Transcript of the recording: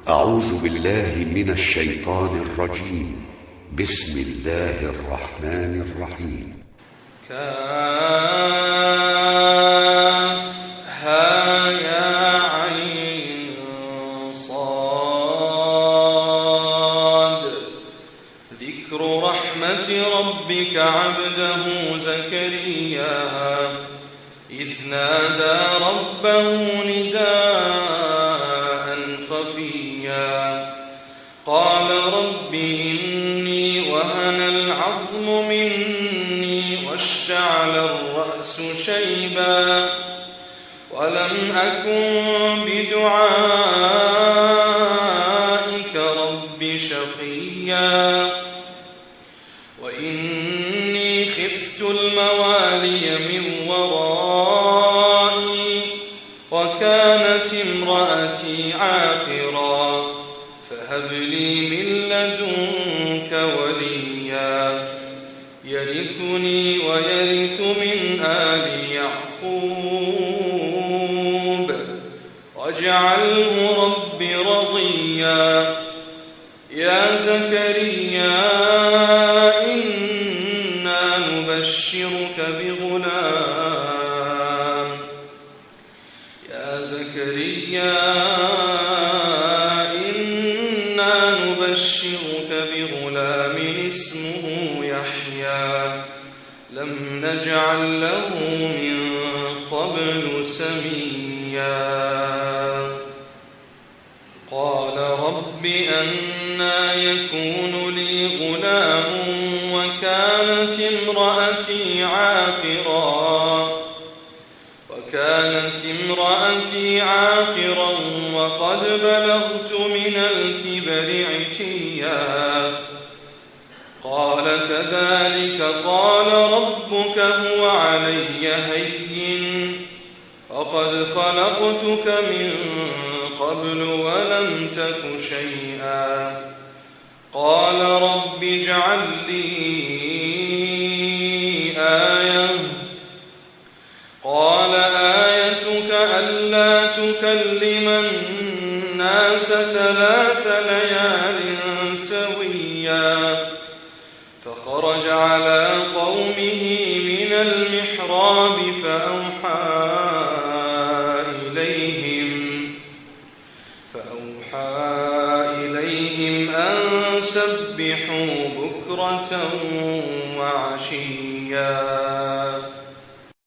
أعوذ بالله من الشيطان الرجيم. بسم الله الرحمن الرحيم. كافها يا عين صاد. ذكر رحمة ربك عبده زكريا إذ نادى ربه نداء خفيا قال رب إني وهن العظم مني واشتعل الرأس شيبا ولم أكن بدعائك رب شقيا وإني خفت الموالي من ورائي وكانت امرأتي عاقرا فهب لي من لدنك وليا يرثني ويرث من آل يعقوب واجعله رب رضيا. يا زكريا إنا نبشرك بغلام اسمه يحيى لم نجعل له من قبل سميا. قال رب أنى يكون لي غلام وكانت امرأتي عاقرا وقد بلغت من الكبر عتيا. قال كذلك قال ربك هو علي هين وقد خلقتك من قبل ولم تك شيئا. قال رب اجعل لي آية. قال آيتك ألا تكلم الناس 3